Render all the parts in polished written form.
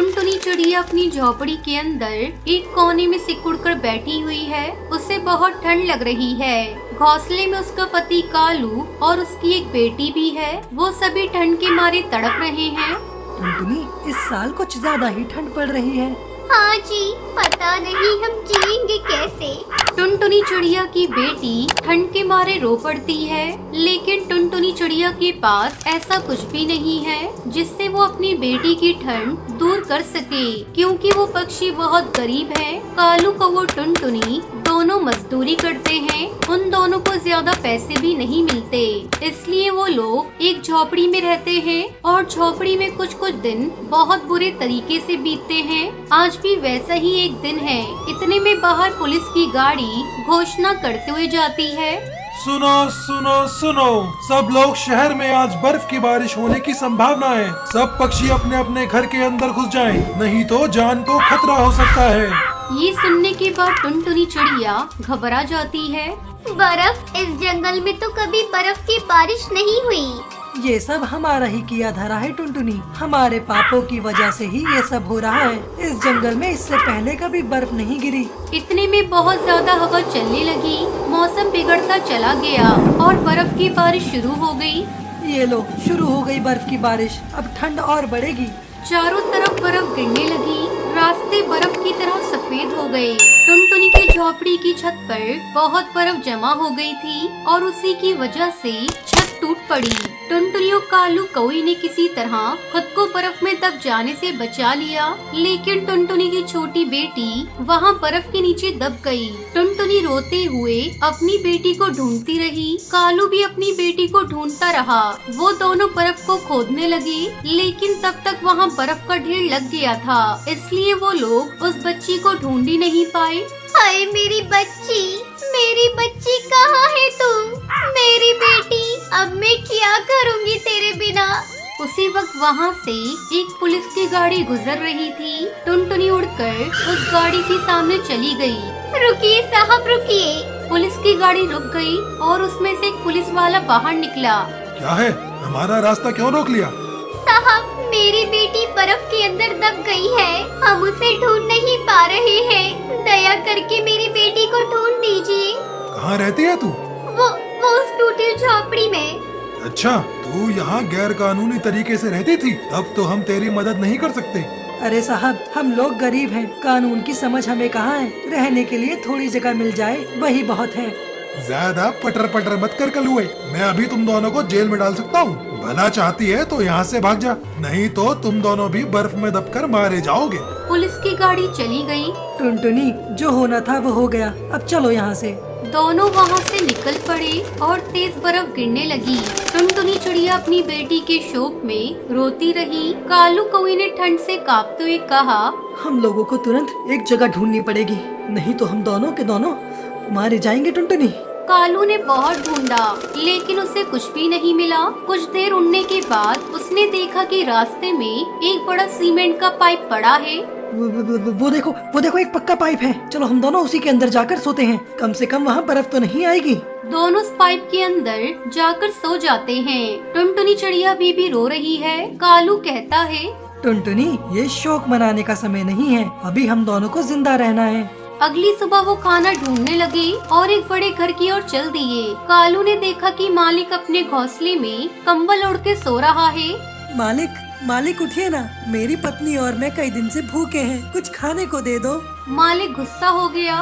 टुनटुनी चिड़िया अपनी झोपड़ी के अंदर एक कोने में सिकुड़ कर बैठी हुई है। उसे बहुत ठंड लग रही है। घोंसले में उसका पति कालू और उसकी एक बेटी भी है। वो सभी ठंड के मारे तड़प रहे हैं। टुनटुनी, इस साल कुछ ज्यादा ही ठंड पड़ रही है। हाँ जी, पता नहीं हम जिएंगे कैसे। टुनटुनी चिड़िया की बेटी ठंड के मारे रो पड़ती है, लेकिन टुनटुनी चिड़िया के पास ऐसा कुछ भी नहीं है जिससे वो अपनी बेटी की ठंड दूर कर सके, क्योंकि वो पक्षी बहुत गरीब है। कालू कौवा टुनटुनी दोनों मजदूरी करते हैं। उन दोनों को ज्यादा पैसे भी नहीं मिलते, इसलिए वो लोग एक झोपड़ी में रहते हैं और झोपड़ी में कुछ कुछ दिन बहुत बुरे तरीके से बीतते हैं। आज भी वैसा ही एक दिन है। इतने में बाहर पुलिस की गाड़ी घोषणा करते हुए जाती है। सुनो सुनो सुनो, सब लोग, शहर में आज बर्फ की बारिश होने की संभावना है। सब पक्षी अपने अपने घर के अंदर घुस जाएं, नहीं तो जान को खतरा हो सकता है। ये सुनने के बाद टुनटुनी चिड़िया घबरा जाती है। बर्फ? इस जंगल में तो कभी बर्फ की बारिश नहीं हुई। ये सब हमारा ही किया धरा है टुनटुनी। हमारे पापों की वजह से ही ये सब हो रहा है। इस जंगल में इससे पहले कभी बर्फ नहीं गिरी। इतने में बहुत ज्यादा हवा चलने लगी। मौसम बिगड़ता चला गया और बर्फ की बारिश शुरू हो गई। ये लो, शुरू हो गई बर्फ की बारिश। अब ठंड और बढ़ेगी। चारों तरफ बर्फ गिरने लगी। रास्ते बर्फ की तरह सफेद हो गए। टुनटुनी की झोपड़ी की छत पर बहुत बर्फ जमा हो गई थी और उसी की वजह से छत टूट पड़ी। टुनटुनी और कालू कौवे ने किसी तरह खुद को बर्फ में दब जाने से बचा लिया, लेकिन टुनटुनी की छोटी बेटी वहाँ बर्फ के नीचे दब गई। टुनटुनी रोते हुए अपनी बेटी को ढूंढती रही। कालू भी अपनी बेटी को ढूंढता रहा। वो दोनों बर्फ को खोदने लगे, लेकिन तब तक वहाँ बर्फ का ढेर लग गया था, इसलिए वो लोग उस बच्ची को ढूंढ ही नहीं पाए। हाय मेरी बच्ची कहाँ है तुम? मेरी बेटी, अब मैं क्या करूँगी तेरे बिना? उसी वक्त वहाँ से एक पुलिस की गाड़ी गुजर रही थी। टुनटुनी उड़कर उस गाड़ी के सामने चली गई। रुकिए साहब, रुकिए। पुलिस की गाड़ी रुक गई और उसमें से एक पुलिस वाला बाहर निकला। क्या है, हमारा रास्ता क्यों रोक लिया? साहब, मेरी बेटी बर्फ के अंदर दब गई है। हम उसे ढूंढ नहीं पा रहे हैं। दया करके मेरी बेटी को ढूंढ दीजिए। कहाँ रहती है तू? वो उस टूटी झोपड़ी में। अच्छा, तू यहाँ गैर कानूनी तरीके से रहती थी, तब तो हम तेरी मदद नहीं कर सकते। अरे साहब, हम लोग गरीब हैं। कानून की समझ हमें कहाँ है। रहने के लिए थोड़ी जगह मिल जाए वही बहुत है। ज्यादा पटर पटर मत कर कलुए। मैं अभी तुम दोनों को जेल में डाल सकता हूँ। भला चाहती है तो यहाँ से भाग जा, नहीं तो तुम दोनों भी बर्फ में दबकर मारे जाओगे। पुलिस की गाड़ी चली गई। टुनटुनी, जो होना था वो हो गया। अब चलो यहाँ से। दोनों वहाँ से निकल पड़े और तेज बर्फ गिरने लगी। टुनटुनी चिड़िया अपनी बेटी के शोक में रोती रही। कालू कौवे ने ठंड से कांपते हुए कहा, हम लोगों को तुरंत एक जगह ढूंढनी पड़ेगी, नहीं तो हम दोनों के दोनों मारे जाएंगे। टुनटुनी। कालू ने बहुत ढूंढा, लेकिन उसे कुछ भी नहीं मिला। कुछ देर उड़ने के बाद उसने देखा कि रास्ते में एक बड़ा सीमेंट का पाइप पड़ा है। वो देखो एक पक्का पाइप है। चलो हम दोनों उसी के अंदर जाकर सोते हैं। कम से कम वहाँ बर्फ तो नहीं आएगी। दोनों उस पाइप के अंदर जाकर सो जाते हैं। टुनटुनी चिड़िया भी रो रही है। कालू कहता है, टुनटुनी, ये शौक मनाने का समय नहीं है। अभी हम दोनों को जिंदा रहना है। अगली सुबह वो खाना ढूंढने लगे और एक बड़े घर की ओर चल दिए। कालू ने देखा कि मालिक अपने घोंसले में कंबल ओढ़ के सो रहा है। मालिक उठिए ना, मेरी पत्नी और मैं कई दिन से भूखे हैं। कुछ खाने को दे दो। मालिक गुस्सा हो गया।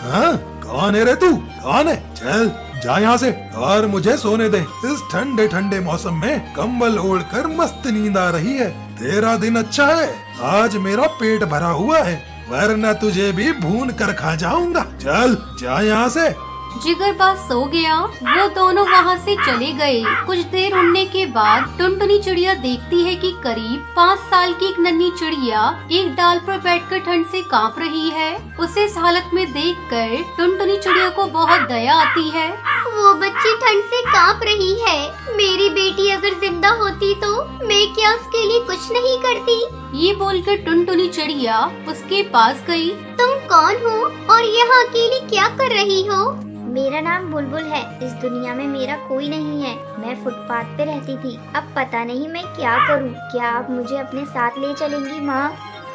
हाँ? कौन है रे तू? कौन है? चल जा यहाँ से और मुझे सोने दे। इस ठंडे ठंडे मौसम में कंबल ओढ़कर मस्त नींद आ रही है। तेरा दिन अच्छा है, आज मेरा पेट भरा हुआ है, वरना तुझे भी भून कर खा जाऊंगा। चल जा यहाँ से। जिगरबाज सो गया। वो दोनों वहाँ से चले गए। कुछ देर उड़ने के बाद टुनटुनी चिड़िया देखती है कि करीब 5 साल की एक नन्ही चिड़िया एक डाल पर बैठकर ठंड से कांप रही है। उसे इस हालत में देखकर टुनटुनी चिड़िया को बहुत दया आती है। वो बच्ची ठंड से कांप रही है। मेरी बेटी अगर जिंदा होती तो मैं क्या उसके लिए कुछ नहीं करती? ये बोलकर टुनटुनी चिड़िया उसके पास गई। तुम कौन हो और यहाँ अकेली क्या कर रही हो? मेरा नाम बुलबुल है। इस दुनिया में मेरा कोई नहीं है। मैं फुटपाथ पे रहती थी। अब पता नहीं मैं क्या करूं। क्या आप मुझे अपने साथ ले चलेंगी माँ?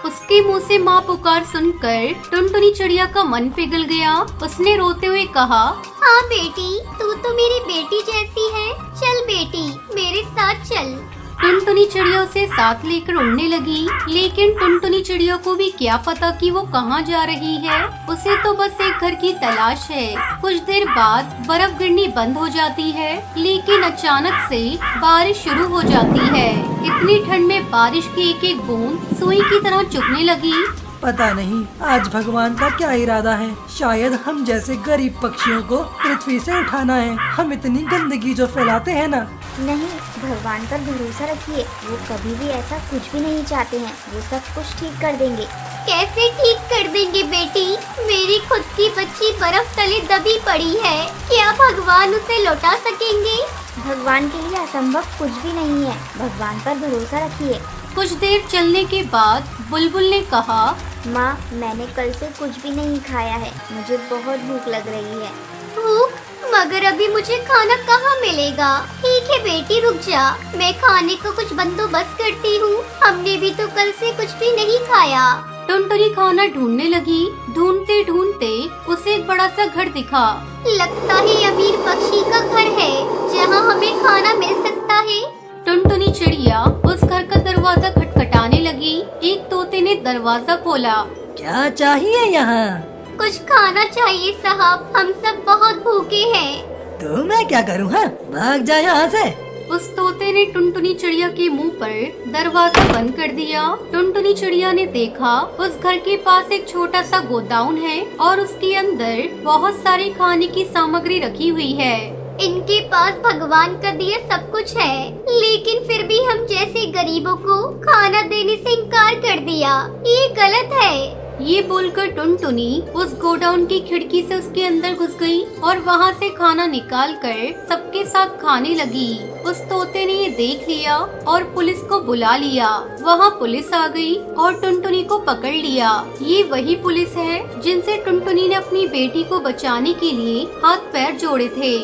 उसके मुंह से माँ पुकार सुनकर टुनटुनी चिड़िया का मन पिघल गया। उसने रोते हुए कहा, हाँ बेटी, तू तो मेरी बेटी जैसी है। चल बेटी, मेरे साथ चल। टुनटुनी चिड़िया उसे साथ लेकर उड़ने लगी, लेकिन टुनटुनी चिड़िया को भी क्या पता कि वो कहाँ जा रही है। उसे तो बस एक घर की तलाश है। कुछ देर बाद बर्फ गिरनी बंद हो जाती है, लेकिन अचानक से बारिश शुरू हो जाती है। इतनी ठंड में बारिश की एक एक बूंद सुई की तरह चुभने लगी। पता नहीं आज भगवान का क्या इरादा है। शायद हम जैसे गरीब पक्षियों को पृथ्वी से उठाना है। हम इतनी गंदगी जो फैलाते हैं ना। नहीं, भगवान पर भरोसा रखिए, वो कभी भी ऐसा कुछ भी नहीं चाहते हैं। वो सब कुछ ठीक कर देंगे। कैसे ठीक कर देंगे बेटी? मेरी खुद की बच्ची बर्फ तले दबी पड़ी है। क्या भगवान उसे लौटा सकेंगे? भगवान के लिए असंभव कुछ भी नहीं है। भगवान पर भरोसा रखिए। कुछ देर चलने के बाद बुलबुल ने कहा, माँ, मैंने कल से कुछ भी नहीं खाया है। मुझे बहुत भूख लग रही है। भूख? मगर अभी मुझे खाना कहाँ मिलेगा? ठीक है बेटी, रुक जा, मैं खाने को कुछ बंदोबस्त करती हूँ। हमने भी तो कल से कुछ भी नहीं खाया। टुनटुनी खाना ढूंढने लगी। ढूंढते ढूंढते उसे एक बड़ा सा घर दिखा। लगता है अमीर पक्षी का घर है, जहाँ हमें खाना मिल सकता है। टुनटुनी चिड़िया उस घर का दरवाजा खटखटाने लगी। एक तोते ने दरवाजा खोला। क्या चाहिए यहाँ? कुछ खाना चाहिए साहब, हम सब बहुत भूखे हैं। तो मैं क्या करूँ? हाँ, भाग जा यहाँ से। उस तोते ने टुनटुनी चिड़िया के मुंह पर दरवाजा बंद कर दिया। टुनटुनी चिड़िया ने देखा उस घर के पास एक छोटा सा गोदाउन है और उसके अंदर बहुत सारी खाने की सामग्री रखी हुई है। इनके पास भगवान का दिया सब कुछ है, लेकिन फिर भी हम जैसे गरीबों को खाना देने से इनकार कर दिया। ये गलत है। ये बोलकर टुनटुनी उस गोडाउन की खिड़की से उसके अंदर घुस गई और वहाँ से खाना निकाल कर सबके साथ खाने लगी। उस तोते ने ये देख लिया और पुलिस को बुला लिया। वहाँ पुलिस आ गई और टुनटुनी को पकड़ लिया। ये वही पुलिस है जिनसे टुनटुनी ने अपनी बेटी को बचाने के लिए हाथ पैर जोड़े थे।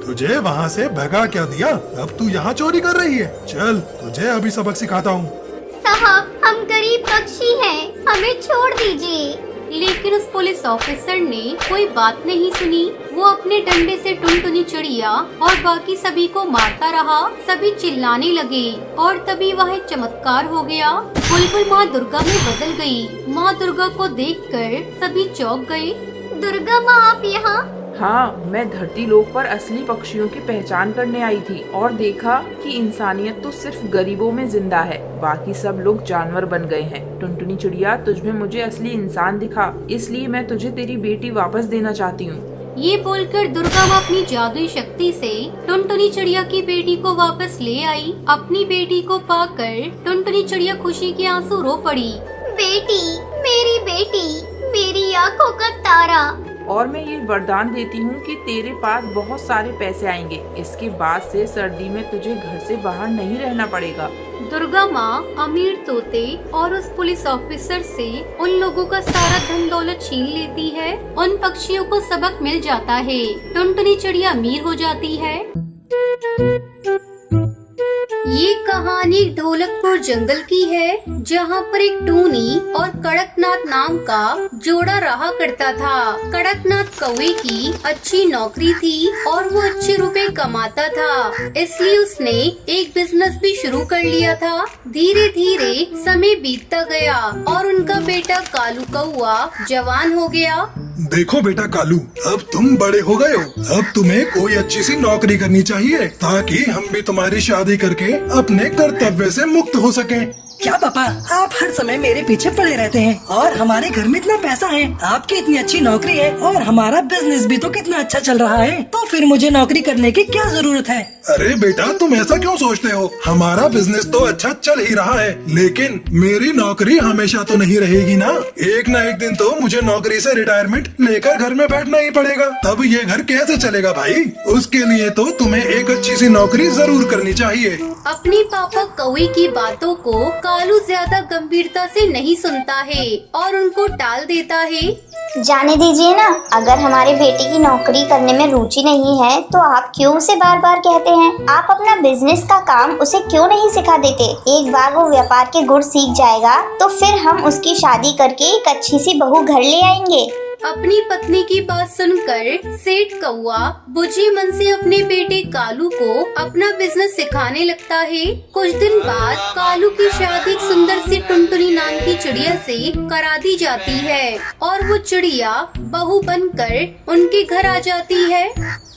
तुझे वहाँ से भगा क्या दिया? अब तू यहाँ चोरी कर रही है? चल, तुझे अभी सबक सिखाता हूँ। साहब, हम गरीब पक्षी हैं, हमें छोड़ दीजिए। लेकिन उस पुलिस ऑफिसर ने कोई बात नहीं सुनी। वो अपने डंडे से टुनटुनी चिड़िया और बाकी सभी को मारता रहा। सभी चिल्लाने लगे और तभी वह एक चमत्कार हो गया। बुलबुल माँ दुर्गा में बदल गई। माँ दुर्गा को देखकर सभी चौंक गए। दुर्गा माँ, आप यहाँ? हाँ, मैं धरती लोक पर असली पक्षियों की पहचान करने आई थी और देखा कि इंसानियत तो सिर्फ गरीबों में जिंदा है, बाकी सब लोग जानवर बन गए हैं। टुनटुनी चिड़िया, तुझमें मुझे असली इंसान दिखा, इसलिए मैं तुझे तेरी बेटी वापस देना चाहती हूँ। ये बोलकर दुर्गा माँ अपनी जादुई शक्ति से टुनटुनी चिड़िया की बेटी को वापस ले आई। अपनी बेटी को पाकर टुनटुनी चिड़िया खुशी के आंसू रो पड़ी। बेटी, मेरी बेटी, मेरी आँखों का तारा। और मैं ये वरदान देती हूँ कि तेरे पास बहुत सारे पैसे आएंगे। इसके बाद से सर्दी में तुझे घर से बाहर नहीं रहना पड़ेगा। दुर्गा माँ अमीर तोते और उस पुलिस ऑफिसर से उन लोगों का सारा धन दौलत छीन लेती है। उन पक्षियों को सबक मिल जाता है। टुनटुनी चिड़िया अमीर हो जाती है। ये कहानी ढोलकपुर जंगल की है, जहाँ पर एक टूनी और कड़कनाथ नाम का जोड़ा रहा करता था। कड़कनाथ कौवे की अच्छी नौकरी थी और वो अच्छे रुपए कमाता था, इसलिए उसने एक बिजनेस भी शुरू कर लिया था। धीरे धीरे समय बीतता गया और उनका बेटा कालू कौवा जवान हो गया। देखो बेटा कालू, अब तुम बड़े हो गए हो। अब तुम्हें कोई अच्छी सी नौकरी करनी चाहिए ताकि हम भी तुम्हारी शादी करके अपने कर्तव्य से मुक्त हो सकें। क्या पापा, आप हर समय मेरे पीछे पड़े रहते हैं और हमारे घर में इतना पैसा है, आपकी इतनी अच्छी नौकरी है और हमारा बिजनेस भी तो कितना अच्छा चल रहा है, तो फिर मुझे नौकरी करने की क्या जरूरत है? अरे बेटा, तुम ऐसा क्यों सोचते हो? हमारा बिजनेस तो अच्छा चल ही रहा है, लेकिन मेरी नौकरी हमेशा तो नहीं रहेगी ना। एक न एक दिन तो मुझे नौकरी से रिटायरमेंट लेकर घर में बैठना ही पड़ेगा, तब ये घर कैसे चलेगा भाई? उसके लिए तो तुम्हें एक अच्छी सी नौकरी जरूर करनी चाहिए। अपनी पापा कौवे की बातों को कालू ज्यादा गंभीरता से नहीं सुनता है और उनको टाल देता है। जाने दीजिए ना, अगर हमारे बेटे की नौकरी करने में रुचि नहीं है तो आप क्यों उसे बार बार कहते हैं? आप अपना बिजनेस का काम उसे क्यों नहीं सिखा देते? एक बार वो व्यापार के गुण सीख जाएगा तो फिर हम उसकी शादी करके एक अच्छी सी बहू घर ले आएंगे। अपनी पत्नी की बात सुनकर सेठ कौआ बुझे मन से अपने बेटे कालू को अपना बिजनेस सिखाने लगता है। कुछ दिन बाद कालू की शादी एक सुंदर सी टुनटुनी नाम की चिड़िया से करा दी जाती है और वो चिड़िया बहू बनकर उनके घर आ जाती है।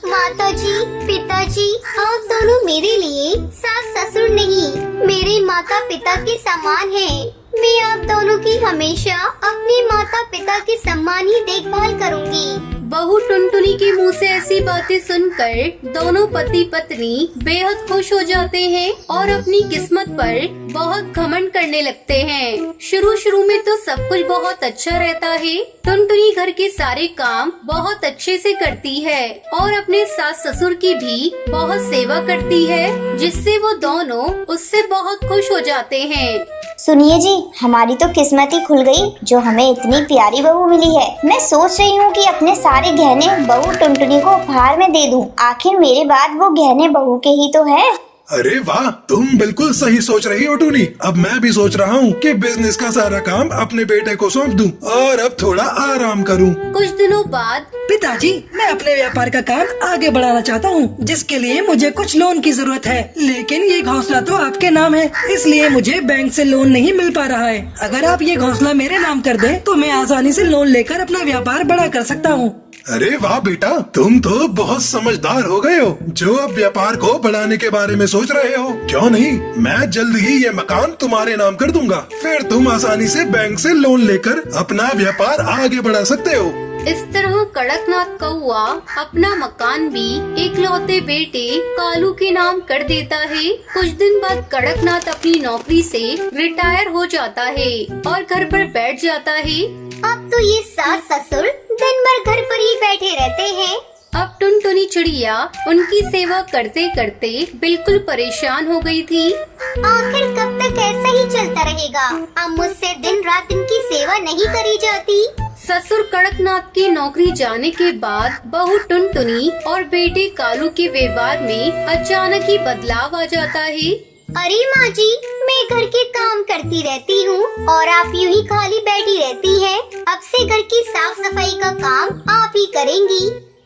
माताजी, पिताजी, आप दोनों मेरे लिए सास ससुर नहीं, मेरे माता पिता के समान हैं। मैं आप दोनों की हमेशा अपने माता पिता के सम्मान ही देखभाल करूंगी। बहू टुनटुनी के मुंह से ऐसी बातें सुनकर दोनों पति पत्नी बेहद खुश हो जाते हैं और अपनी किस्मत पर बहुत घमंड करने लगते हैं। शुरू में तो सब कुछ बहुत अच्छा रहता है। टुनटुनी घर के सारे काम बहुत अच्छे से करती है और अपने सास ससुर की भी बहुत सेवा करती है, जिससे वो दोनों उससे बहुत खुश हो जाते हैं। सुनिए जी, हमारी तो किस्मत ही खुल गई जो हमें इतनी प्यारी बहू मिली है। मैं सोच रही हूँ कि अपने सारे गहने बहू टुनटुनी को उपहार में दे दूँ। आखिर मेरे बाद वो गहने बहू के ही तो हैं। अरे वाह, तुम बिल्कुल सही सोच रही हो टूनी। अब मैं भी सोच रहा हूँ कि बिजनेस का सारा काम अपने बेटे को सौंप दूं और अब थोड़ा आराम करूँ। कुछ दिनों बाद पिताजी, मैं अपने व्यापार का काम आगे बढ़ाना चाहता हूँ, जिसके लिए मुझे कुछ लोन की जरूरत है। लेकिन ये घोंसला तो आपके नाम है, इसलिए मुझे बैंक से लोन नहीं मिल पा रहा है। अगर आप ये घोंसला मेरे नाम कर दें, तो मैं आसानी से लोन लेकर अपना व्यापार बड़ा कर सकता हूँ। अरे वाह बेटा, तुम तो बहुत समझदार हो गए हो जो अब व्यापार को बढ़ाने के बारे में सोच रहे हो। क्यों नहीं, मैं जल्द ही ये मकान तुम्हारे नाम कर दूंगा, फिर तुम आसानी से बैंक से लोन लेकर अपना व्यापार आगे बढ़ा सकते हो। इस तरह कड़कनाथ कौआ अपना मकान भी इकलौते बेटे कालू के नाम कर देता है। कुछ दिन बाद कड़कनाथ अपनी नौकरी से रिटायर हो जाता है और घर पर बैठ जाता है। अब तो ये सास ससुर दिन भर घर पर ही बैठे रहते हैं। अब टुनटुनी चिड़िया उनकी सेवा करते करते बिल्कुल परेशान हो गई थी। आखिर कब तक ऐसा ही चलता रहेगा? अब मुझसे दिन रात इनकी सेवा नहीं करी जाती। ससुर कड़कनाथ की नौकरी जाने के बाद बहू टुनटुनी और बेटे कालू के व्यवहार में अचानक ही बदलाव आ जाता है। अरे माँ जी, मैं घर के काम करती रहती हूँ और आप यूं ही खाली बैठी रहती हैं। अब से घर की साफ सफाई का काम आप ही करेंगी।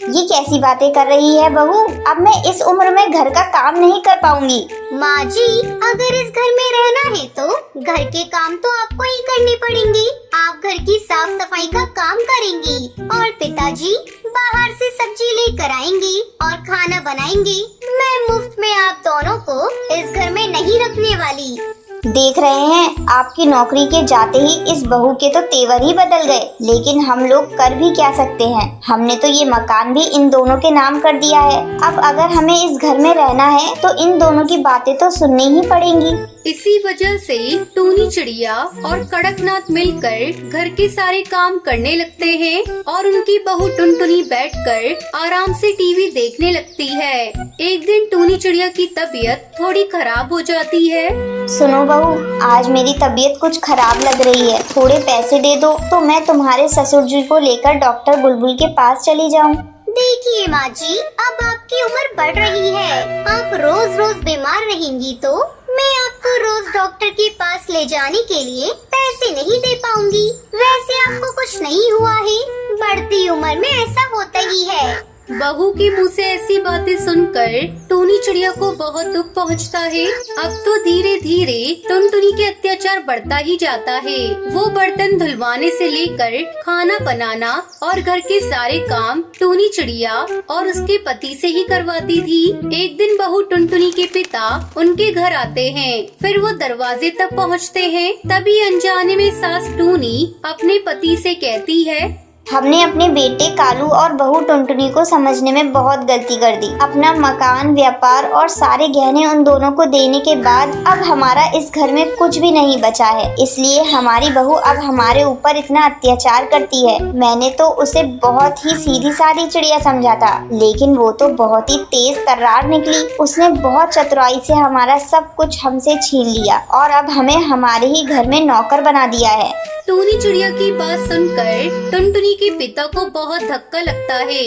ये कैसी बातें कर रही है बहू? अब मैं इस उम्र में घर का काम नहीं कर पाऊंगी। माँ जी, अगर इस घर में रहना है तो घर के काम तो आपको ही करने पड़ेंगे। आप घर की साफ सफाई का काम करेंगी और पिताजी बाहर से सब्जी लेकर आएंगे और खाना बनाएंगे। मैं मुफ्त में आप दोनों को इस घर में नहीं रखने वाली। देख रहे हैं, आपकी नौकरी के जाते ही इस बहू के तो तेवर ही बदल गए। लेकिन हम लोग कर भी क्या सकते हैं? हमने तो ये मकान भी इन दोनों के नाम कर दिया है। अब अगर हमें इस घर में रहना है तो इन दोनों की बातें तो सुननी ही पड़ेंगी। इसी वजह से टूनी चिड़िया और कड़कनाथ मिलकर घर के सारे काम करने लगते हैं और उनकी बहू टुनटुनी बैठकर आराम से टीवी देखने लगती है। एक दिन टूनी चिड़िया की तबीयत थोड़ी खराब हो जाती है। सुनो बहू, आज मेरी तबीयत कुछ खराब लग रही है। थोड़े पैसे दे दो तो मैं तुम्हारे ससुर जी को लेकर डॉक्टर बुलबुल के पास चली जाऊँ। देखिए माँ जी, अब आपकी उम्र बढ़ रही है। आप रोज रोज बीमार रहेंगी तो मैं आपको रोज डॉक्टर के पास ले जाने के लिए पैसे नहीं दे पाऊंगी। वैसे आपको कुछ नहीं हुआ है, बढ़ती उम्र में ऐसा होता ही है। बहू के मुंह से ऐसी बातें सुनकर टूनी चिड़िया को बहुत दुख पहुंचता है। अब तो धीरे धीरे टुनटुनी के अत्याचार बढ़ता ही जाता है। वो बर्तन धुलवाने से लेकर खाना बनाना और घर के सारे काम टूनी चिड़िया और उसके पति से ही करवाती थी। एक दिन बहू टुनटुनी के पिता उनके घर आते हैं। फिर वो दरवाजे तक पहुंचते हैं। तभी अनजाने में सास टूनी अपने पति से कहती है, हमने अपने बेटे कालू और बहू टुनटुनी को समझने में बहुत गलती कर दी। अपना मकान, व्यापार और सारे गहने उन दोनों को देने के बाद अब हमारा इस घर में कुछ भी नहीं बचा है। इसलिए हमारी बहू अब हमारे ऊपर इतना अत्याचार करती है। मैंने तो उसे बहुत ही सीधी सादी चिड़िया समझा था, लेकिन वो तो बहुत ही तेज तर्रार निकली। उसने बहुत चतुराई से हमारा सब कुछ हमसे छीन लिया और अब हमें हमारे ही घर में नौकर बना दिया है। टूनी चिड़िया की बात सुनकर टुनटुनी के पिता को बहुत धक्का लगता है।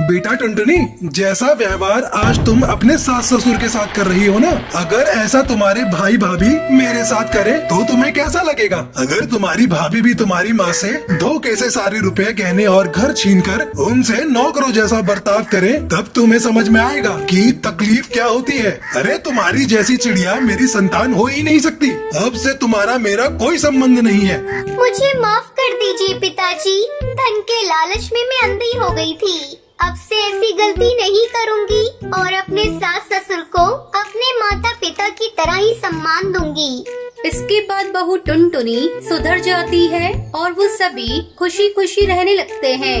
बेटा टुनटुनी, जैसा व्यवहार आज तुम अपने सास ससुर के साथ कर रही हो ना, अगर ऐसा तुम्हारे भाई भाभी मेरे साथ करे तो तुम्हें कैसा लगेगा? अगर तुम्हारी भाभी भी तुम्हारी माँ से धोखे से सारे रुपए, गहने और घर छीनकर उनसे नौकरों जैसा बर्ताव करे, तब तुम्हें समझ में आएगा कि तकलीफ क्या होती है। अरे तुम्हारी जैसी चिड़िया मेरी संतान हो ही नहीं सकती। अब से तुम्हारा मेरा कोई संबंध नहीं है। मुझे माफ कर दीजिए पिताजी, धन के लालच में मैं अंधी हो गई थी। अब से ऐसी गलती नहीं करूंगी और अपने सास ससुर को अपने माता पिता की तरह ही सम्मान दूंगी। इसके बाद बहू टुनटुनी सुधर जाती है और वो सभी खुशी खुशी रहने लगते हैं।